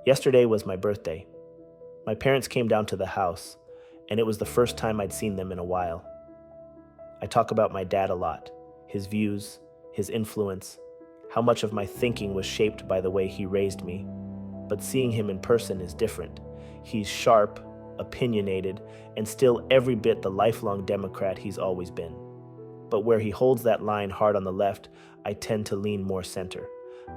Yesterday was my birthday. My parents came down to the house, and it was the first time I'd seen them in a while. I talk about my dad a lot, his views, his influence, how much of my thinking was shaped by the way he raised me. But seeing him in person is different. He's sharp, opinionated, and still every bit the lifelong Democrat he's always been. But where he holds that line hard on the left, I tend to lean more center.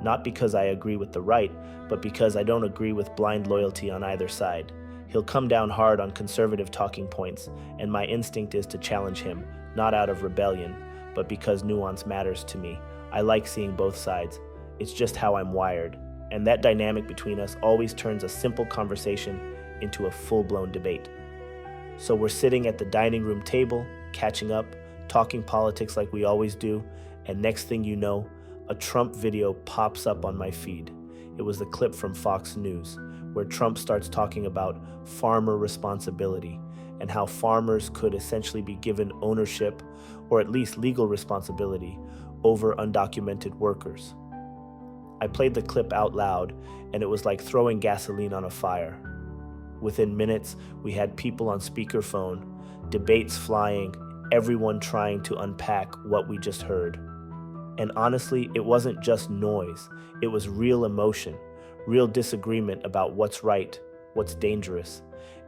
Not because I agree with the right, but because I don't agree with blind loyalty on either side. He'll come down hard on conservative talking points, and my instinct is to challenge him, not out of rebellion, but because nuance matters to me. I like seeing both sides. It's just how I'm wired. And that dynamic between us always turns a simple conversation into a full-blown debate. So we're sitting at the dining room table, catching up, talking politics like we always do, and next thing you know, a Trump video pops up on my feed. It was the clip from Fox News, where Trump starts talking about farmer responsibility and how farmers could essentially be given ownership, or at least legal responsibility, over undocumented workers. I played the clip out loud, and it was like throwing gasoline on a fire. Within minutes, we had people on speakerphone, debates flying, everyone trying to unpack what we just heard. And honestly, it wasn't just noise. It was real emotion, real disagreement about what's right, what's dangerous,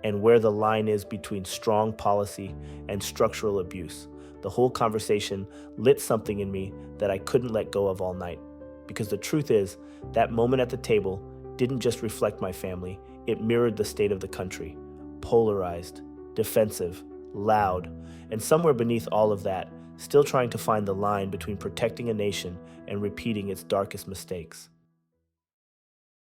and where the line is between strong policy and structural abuse. The whole conversation lit something in me that I couldn't let go of all night. Because the truth is, that moment at the table didn't just reflect my family, it mirrored the state of the country. Polarized, defensive, loud, and somewhere beneath all of that, still trying to find the line between protecting a nation and repeating its darkest mistakes.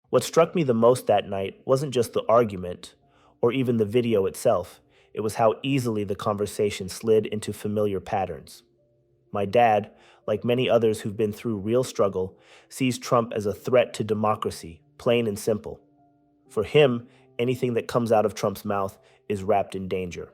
What struck me the most that night wasn't just the argument, or even the video itself. It was how easily the conversation slid into familiar patterns. My dad, like many others who've been through real struggle, sees Trump as a threat to democracy, plain and simple. For him, anything that comes out of Trump's mouth is wrapped in danger.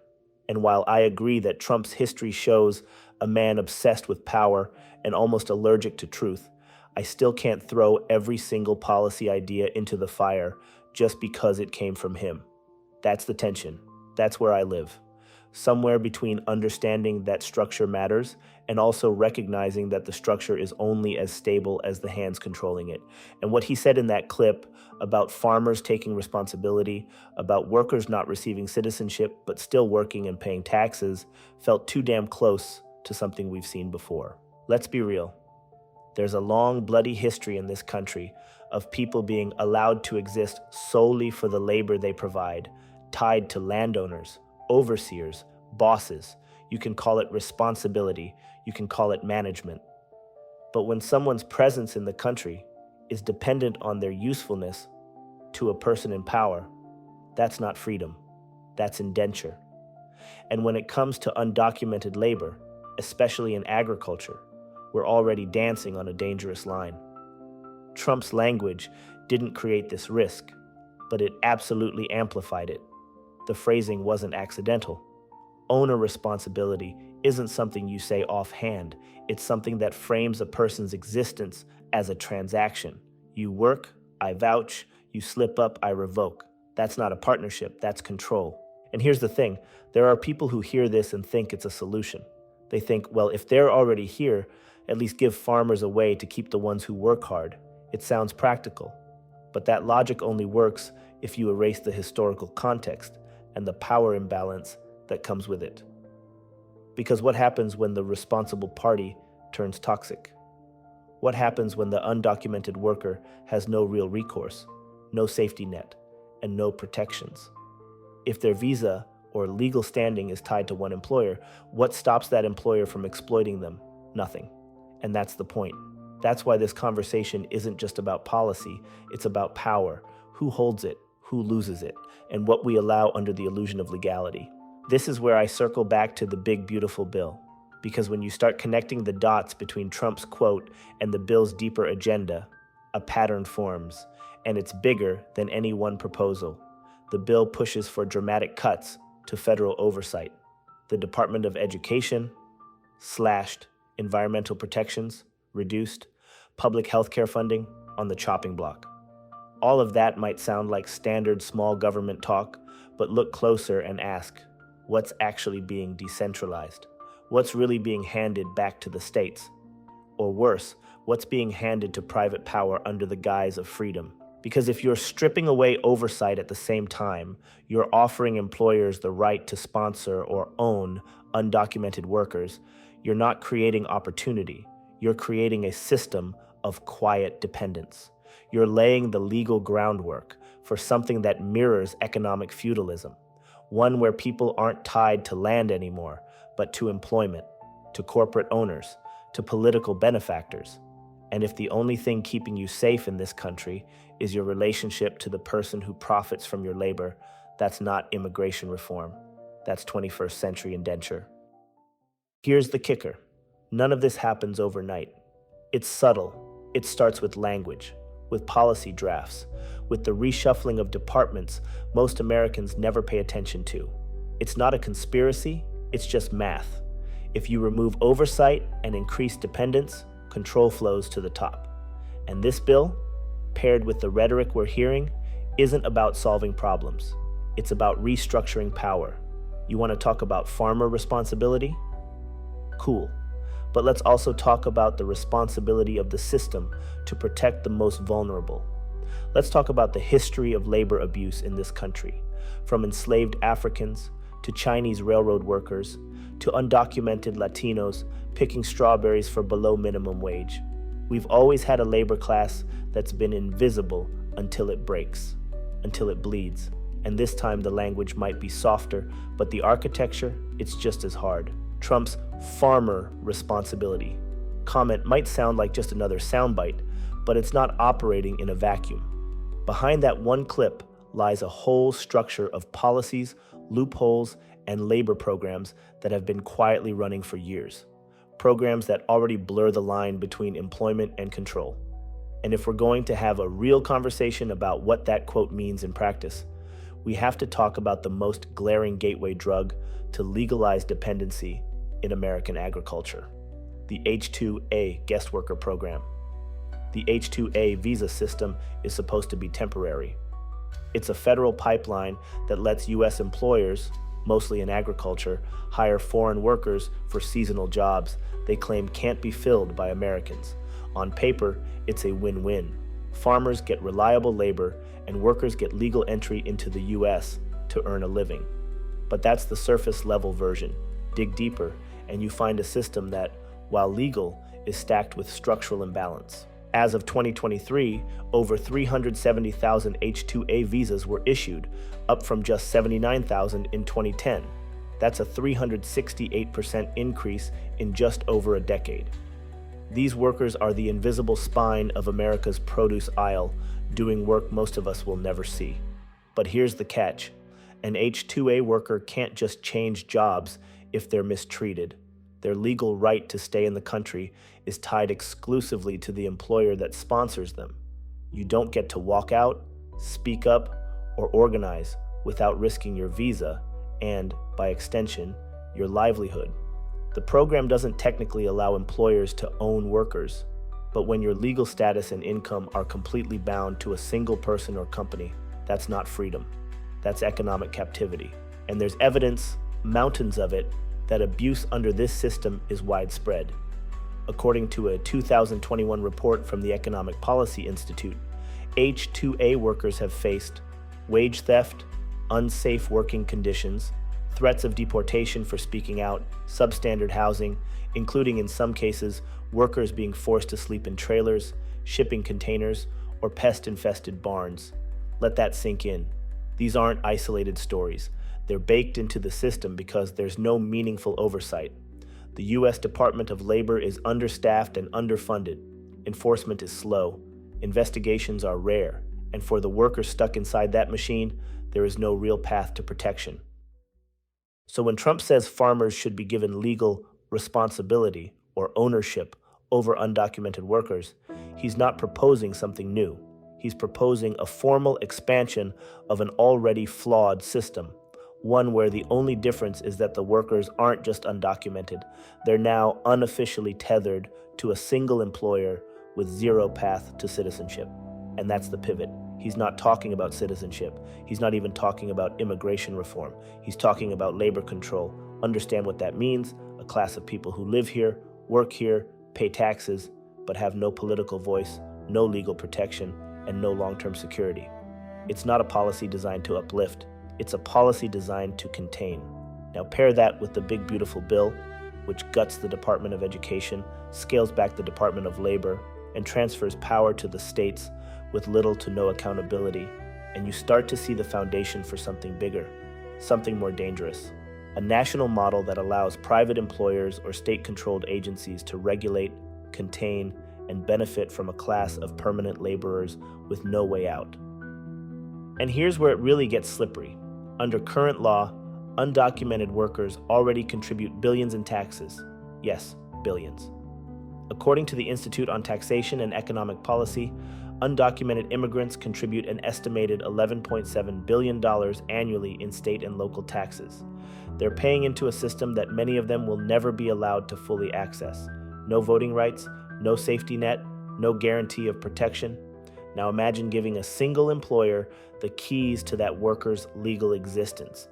And while I agree that Trump's history shows a man obsessed with power and almost allergic to truth, I still can't throw every single policy idea into the fire just because it came from him. That's the tension. That's where I live. Somewhere between understanding that structure matters and also recognizing that the structure is only as stable as the hands controlling it. And what he said in that clip about farmers taking responsibility, about workers not receiving citizenship but still working and paying taxes, felt too damn close to something we've seen before. Let's be real. There's a long, bloody history in this country of people being allowed to exist solely for the labor they provide, tied to landowners, overseers, bosses. You can call it responsibility, you can call it management. But when someone's presence in the country is dependent on their usefulness to a person in power, that's not freedom, that's indenture. And when it comes to undocumented labor, especially in agriculture, we're already dancing on a dangerous line. Trump's language didn't create this risk, but it absolutely amplified it. The phrasing wasn't accidental. Owner responsibility isn't something you say offhand. It's something that frames a person's existence as a transaction. You work, I vouch. You slip up, I revoke. That's not a partnership, that's control. And here's the thing, there are people who hear this and think it's a solution. They think, well, if they're already here, at least give farmers a way to keep the ones who work hard. It sounds practical. But that logic only works if you erase the historical context and the power imbalance that comes with it. Because what happens when the responsible party turns toxic? What happens when the undocumented worker has no real recourse, no safety net, and no protections? If their visa or legal standing is tied to one employer, what stops that employer from exploiting them? Nothing. And that's the point. That's why this conversation isn't just about policy, it's about power, who holds it, who loses it, and what we allow under the illusion of legality. This is where I circle back to the big, beautiful bill. Because when you start connecting the dots between Trump's quote and the bill's deeper agenda, a pattern forms, and it's bigger than any one proposal. The bill pushes for dramatic cuts to federal oversight. The Department of Education, slashed. Environmental protections, reduced. Public health care funding, on the chopping block. All of that might sound like standard small government talk, but look closer and ask, what's actually being decentralized? What's really being handed back to the states? Or worse, what's being handed to private power under the guise of freedom? Because if you're stripping away oversight at the same time, you're offering employers the right to sponsor or own undocumented workers, you're not creating opportunity. You're creating a system of quiet dependence. You're laying the legal groundwork for something that mirrors economic feudalism, one where people aren't tied to land anymore, but to employment, to corporate owners, to political benefactors. And if the only thing keeping you safe in this country is your relationship to the person who profits from your labor, that's not immigration reform. That's 21st century indenture. Here's the kicker. None of this happens overnight. It's subtle. It starts with language, with policy drafts, with the reshuffling of departments most Americans never pay attention to. It's not a conspiracy, it's just math. If you remove oversight and increase dependence, control flows to the top. And this bill, paired with the rhetoric we're hearing, isn't about solving problems. It's about restructuring power. You want to talk about farmer responsibility? Cool. But let's also talk about the responsibility of the system to protect the most vulnerable. Let's talk about the history of labor abuse in this country, from enslaved Africans to Chinese railroad workers to undocumented Latinos picking strawberries for below minimum wage. We've always had a labor class that's been invisible until it breaks, until it bleeds. And this time the language might be softer, but the architecture, it's just as hard. Trump's farmer responsibility comment might sound like just another soundbite, but it's not operating in a vacuum. Behind that one clip lies a whole structure of policies, loopholes, and labor programs that have been quietly running for years. Programs that already blur the line between employment and control. And if we're going to have a real conversation about what that quote means in practice, we have to talk about the most glaring gateway drug to legalized dependency in American agriculture, the H-2A guest worker program. The H-2A visa system is supposed to be temporary. It's a federal pipeline that lets U.S. employers, mostly in agriculture, hire foreign workers for seasonal jobs they claim can't be filled by Americans. On paper, it's a win-win. Farmers get reliable labor and workers get legal entry into the U.S. to earn a living. But that's the surface level version. Dig deeper, and you find a system that, while legal, is stacked with structural imbalance. As of 2023, over 370,000 H-2A visas were issued, up from just 79,000 in 2010. That's a 368% increase in just over a decade. These workers are the invisible spine of America's produce aisle, doing work most of us will never see. But here's the catch. An H-2A worker can't just change jobs if they're mistreated. Their legal right to stay in the country is tied exclusively to the employer that sponsors them. You don't get to walk out, speak up, or organize without risking your visa and, by extension, your livelihood. The program doesn't technically allow employers to own workers, but when your legal status and income are completely bound to a single person or company, that's not freedom. That's economic captivity. And there's evidence, mountains of it, that abuse under this system is widespread. According to a 2021 report from the Economic Policy Institute, H-2A workers have faced wage theft, unsafe working conditions, threats of deportation for speaking out, substandard housing, including in some cases workers being forced to sleep in trailers, shipping containers, or pest-infested barns. Let that sink in. These aren't isolated stories. They're baked into the system because there's no meaningful oversight. The U.S. Department of Labor is understaffed and underfunded. Enforcement is slow. Investigations are rare. And for the workers stuck inside that machine, there is no real path to protection. So when Trump says farmers should be given legal responsibility or ownership over undocumented workers, he's not proposing something new. He's proposing a formal expansion of an already flawed system, one where the only difference is that the workers aren't just undocumented, they're now unofficially tethered to a single employer with zero path to citizenship. And that's the pivot. He's not talking about citizenship. He's not even talking about immigration reform. He's talking about labor control. Understand what that means? A class of people who live here, work here, pay taxes, but have no political voice, no legal protection, and no long-term security. It's not a policy designed to uplift. It's a policy designed to contain. Now pair that with the big beautiful bill, which guts the Department of Education, scales back the Department of Labor, and transfers power to the states with little to no accountability, and you start to see the foundation for something bigger, something more dangerous. A national model that allows private employers or state-controlled agencies to regulate, contain, and benefit from a class of permanent laborers with no way out. And here's where it really gets slippery. Under current law, undocumented workers already contribute billions in taxes. Yes, billions. According to the Institute on Taxation and Economic Policy, undocumented immigrants contribute an estimated $11.7 billion annually in state and local taxes. They're paying into a system that many of them will never be allowed to fully access. No voting rights, no safety net, no guarantee of protection. Now imagine giving a single employer the keys to that worker's legal existence.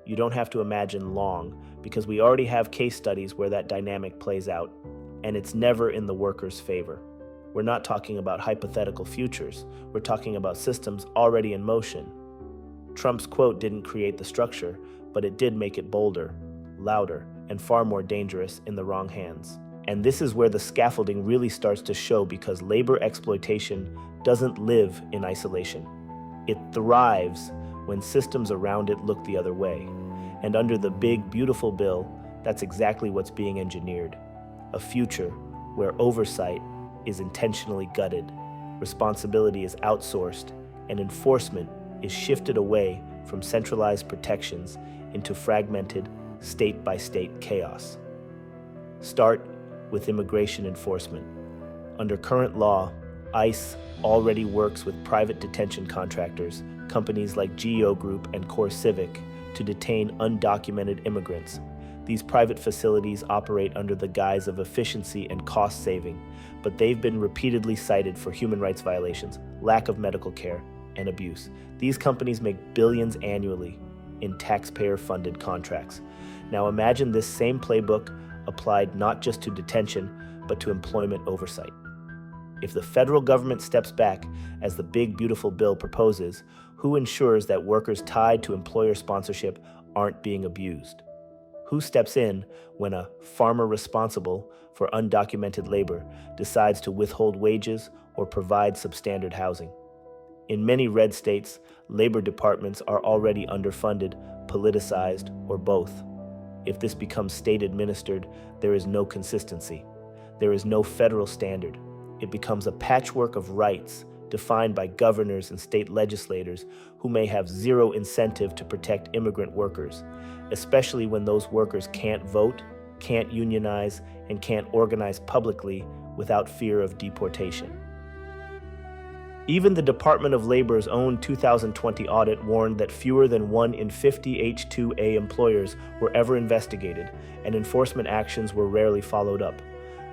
You don't have to imagine long, because we already have case studies where that dynamic plays out, and it's never in the worker's favor. We're not talking about hypothetical futures. We're talking about systems already in motion. Trump's quote didn't create the structure, but it did make it bolder, louder, and far more dangerous in the wrong hands. And this is where the scaffolding really starts to show, because labor exploitation doesn't live in isolation. It thrives when systems around it look the other way. And under the big, beautiful bill, that's exactly what's being engineered. A future where oversight is intentionally gutted, responsibility is outsourced, and enforcement is shifted away from centralized protections into fragmented, state-by-state chaos. Start with immigration enforcement. Under current law, ICE already works with private detention contractors, companies like GEO Group and Core Civic, to detain undocumented immigrants. These private facilities operate under the guise of efficiency and cost saving, but they've been repeatedly cited for human rights violations, lack of medical care, and abuse. These companies make billions annually in taxpayer-funded contracts. Now imagine this same playbook applied not just to detention, but to employment oversight. If the federal government steps back, as the big beautiful bill proposes, who ensures that workers tied to employer sponsorship aren't being abused? Who steps in when a farmer responsible for undocumented labor decides to withhold wages or provide substandard housing? In many red states, labor departments are already underfunded, politicized, or both. If this becomes state-administered, there is no consistency. There is no federal standard. It becomes a patchwork of rights defined by governors and state legislators who may have zero incentive to protect immigrant workers, especially when those workers can't vote, can't unionize, and can't organize publicly without fear of deportation. Even the Department of Labor's own 2020 audit warned that fewer than 1 in 50 H-2A employers were ever investigated, and enforcement actions were rarely followed up.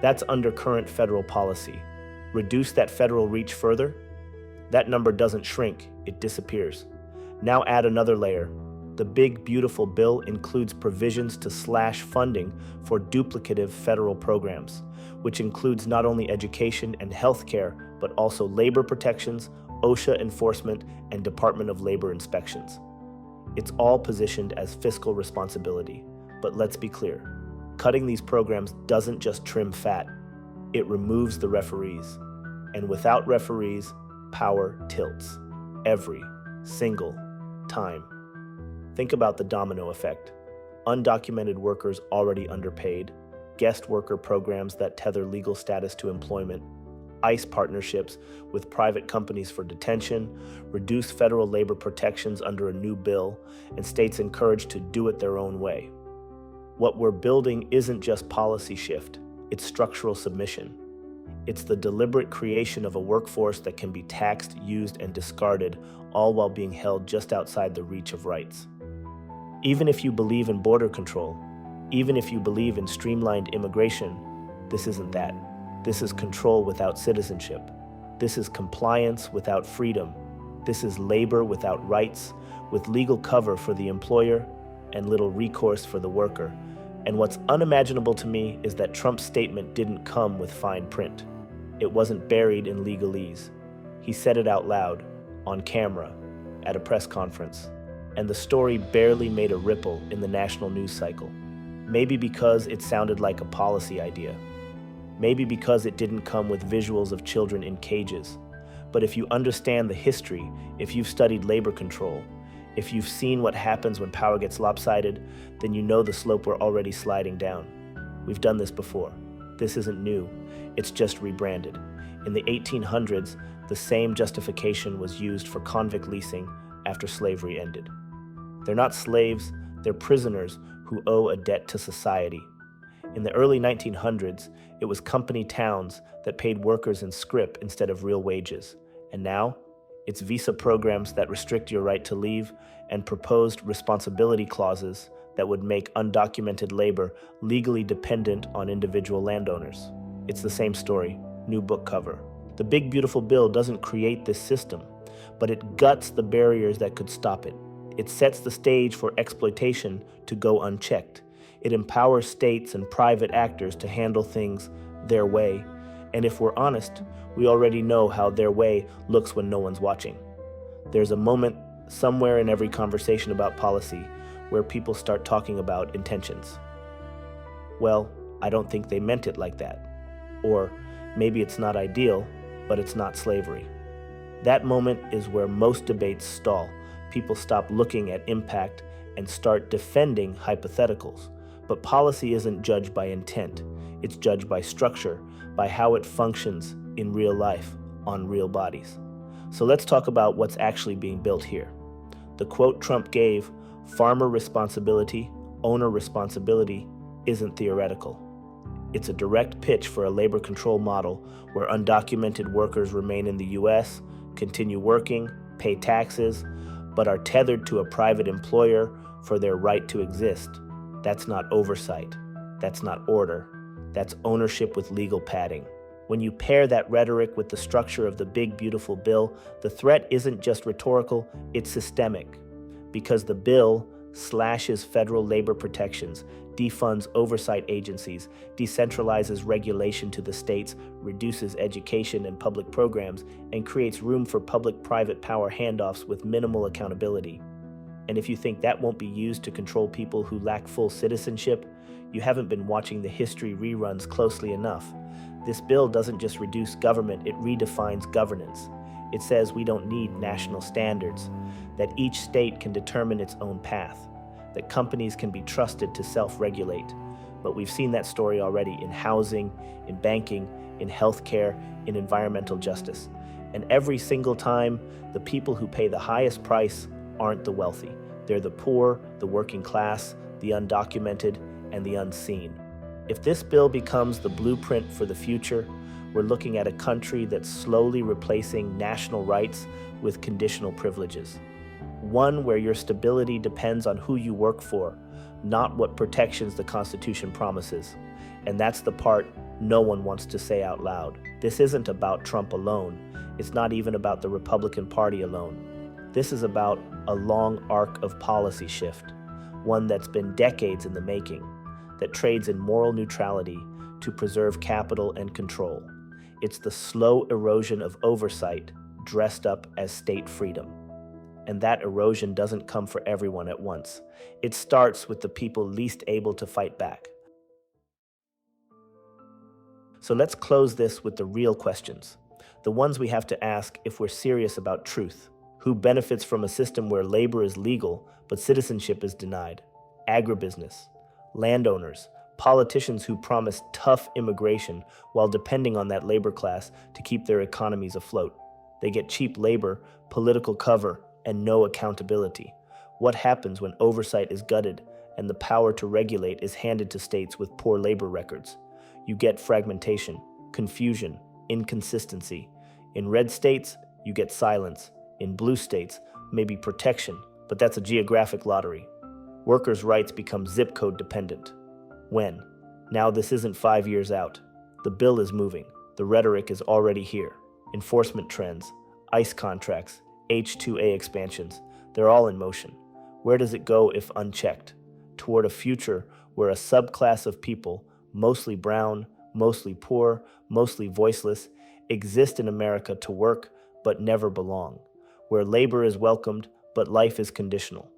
That's under current federal policy. Reduce that federal reach further? That number doesn't shrink, it disappears. Now add another layer. The big, beautiful bill includes provisions to slash funding for duplicative federal programs, which includes not only education and healthcare, but also labor protections, OSHA enforcement, and Department of Labor inspections. It's all positioned as fiscal responsibility. But let's be clear, cutting these programs doesn't just trim fat, it removes the referees. And without referees, power tilts. Every single time. Think about the domino effect. Undocumented workers already underpaid, guest worker programs that tether legal status to employment, ICE partnerships with private companies for detention, reduced federal labor protections under a new bill, and states encouraged to do it their own way. What we're building isn't just policy shift, it's structural submission. It's the deliberate creation of a workforce that can be taxed, used, and discarded, all while being held just outside the reach of rights. Even if you believe in border control, even if you believe in streamlined immigration, this isn't that. This is control without citizenship. This is compliance without freedom. This is labor without rights, with legal cover for the employer and little recourse for the worker. And what's unimaginable to me is that Trump's statement didn't come with fine print. It wasn't buried in legalese. He said it out loud, on camera, at a press conference. And the story barely made a ripple in the national news cycle. Maybe because it sounded like a policy idea. Maybe because it didn't come with visuals of children in cages. But if you understand the history, if you've studied labor control, if you've seen what happens when power gets lopsided, then you know the slope we're already sliding down. We've done this before. This isn't new. It's just rebranded. In the 1800s, the same justification was used for convict leasing after slavery ended. They're not slaves, they're prisoners who owe a debt to society. In the early 1900s, it was company towns that paid workers in scrip instead of real wages. And now, it's visa programs that restrict your right to leave and proposed responsibility clauses that would make undocumented labor legally dependent on individual landowners. It's the same story, new book cover. The big beautiful bill doesn't create this system, but it guts the barriers that could stop it. It sets the stage for exploitation to go unchecked. It empowers states and private actors to handle things their way. And if we're honest, we already know how their way looks when no one's watching. There's a moment somewhere in every conversation about policy where people start talking about intentions. Well, I don't think they meant it like that. Or maybe it's not ideal, but it's not slavery. That moment is where most debates stall. People stop looking at impact and start defending hypotheticals. But policy isn't judged by intent. It's judged by structure, by how it functions in real life, on real bodies. So let's talk about what's actually being built here. The quote Trump gave, farmer responsibility, owner responsibility, isn't theoretical. It's a direct pitch for a labor control model where undocumented workers remain in the U.S., continue working, pay taxes, but are tethered to a private employer for their right to exist. That's not oversight. That's not order. That's ownership with legal padding. When you pair that rhetoric with the structure of the big, beautiful bill, the threat isn't just rhetorical, it's systemic. Because the bill slashes federal labor protections, defunds oversight agencies, decentralizes regulation to the states, reduces education and public programs, and creates room for public-private power handoffs with minimal accountability. And if you think that won't be used to control people who lack full citizenship, you haven't been watching the history reruns closely enough. This bill doesn't just reduce government, it redefines governance. It says we don't need national standards, that each state can determine its own path, that companies can be trusted to self-regulate. But we've seen that story already in housing, in banking, in healthcare, in environmental justice. And every single time, the people who pay the highest price aren't the wealthy. They're the poor, the working class, the undocumented, and the unseen. If this bill becomes the blueprint for the future, we're looking at a country that's slowly replacing national rights with conditional privileges. One where your stability depends on who you work for, not what protections the Constitution promises. And that's the part no one wants to say out loud. This isn't about Trump alone. It's not even about the Republican Party alone. This is about a long arc of policy shift, one that's been decades in the making, that trades in moral neutrality to preserve capital and control. It's the slow erosion of oversight dressed up as state freedom. And that erosion doesn't come for everyone at once. It starts with the people least able to fight back. So let's close this with the real questions, the ones we have to ask if we're serious about truth. Who benefits from a system where labor is legal, but citizenship is denied? Agribusiness, landowners, politicians who promise tough immigration while depending on that labor class to keep their economies afloat. They get cheap labor, political cover, and no accountability. What happens when oversight is gutted and the power to regulate is handed to states with poor labor records? You get fragmentation, confusion, inconsistency. In red states, you get silence. In blue states, maybe protection, but that's a geographic lottery. Workers' rights become zip code dependent. When? Now this isn't 5 years out. The bill is moving. The rhetoric is already here. enforcement trends, ICE contracts, H-2A expansions, they're all in motion. Where does it go if unchecked? Toward a future where a subclass of people, mostly brown, mostly poor, mostly voiceless, exist in America to work but never belong, where labor is welcomed but life is conditional.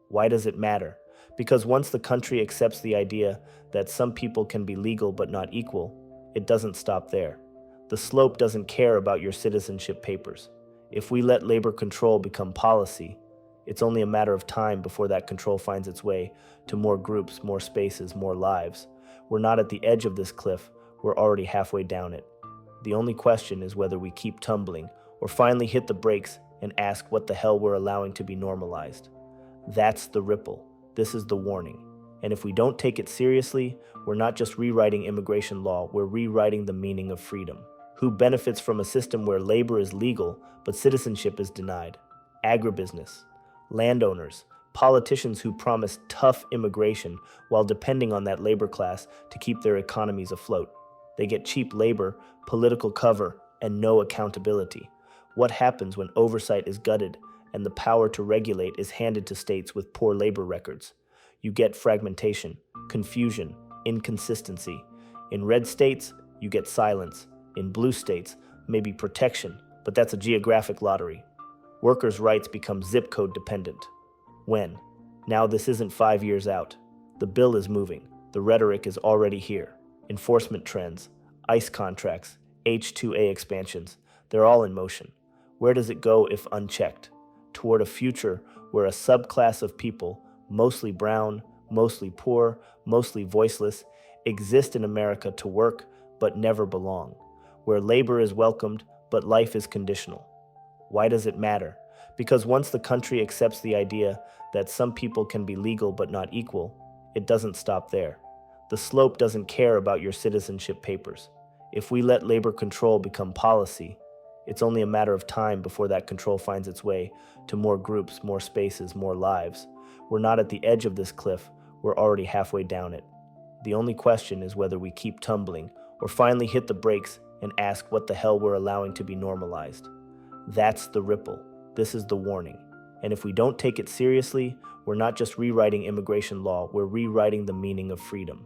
Why does it matter? Because once the country accepts the idea that some people can be legal but not equal, it doesn't stop there. The slope doesn't care about your citizenship papers. If we let labor control become policy, it's only a matter of time before that control finds its way to more groups, more spaces, more lives. We're not at the edge of this cliff, we're already halfway down it. The only question is whether we keep tumbling or finally hit the brakes and ask what the hell we're allowing to be normalized. That's the ripple. This is the warning. And if we don't take it seriously, we're not just rewriting immigration law, we're rewriting the meaning of freedom. Who benefits from a system where labor is legal but citizenship is denied? Agribusiness, landowners, politicians who promise tough immigration while depending on that labor class to keep their economies afloat. They get cheap labor, political cover, and no accountability. What happens when oversight is gutted and the power to regulate is handed to states with poor labor records? You get fragmentation, confusion, inconsistency. In red states, you get silence. In blue states, maybe protection, but that's a geographic lottery. Workers' rights become zip code dependent. When? Now this isn't 5 years out. The bill is moving. The rhetoric is already here. Enforcement trends, ICE contracts, H-2A expansions, they're all in motion. Where does it go if unchecked? Toward a future where a subclass of people, mostly brown, mostly poor, mostly voiceless, exist in America to work but never belong, where labor is welcomed but life is conditional. Why does it matter? Because once the country accepts the idea that some people can be legal but not equal, it doesn't stop there. The slope doesn't care about your citizenship papers. If we let labor control become policy, it's only a matter of time before that control finds its way to more groups, more spaces, more lives. We're not at the edge of this cliff, we're already halfway down it. The only question is whether we keep tumbling or finally hit the brakes and ask what the hell we're allowing to be normalized. That's the ripple. This is the warning. And if we don't take it seriously, we're not just rewriting immigration law, we're rewriting the meaning of freedom.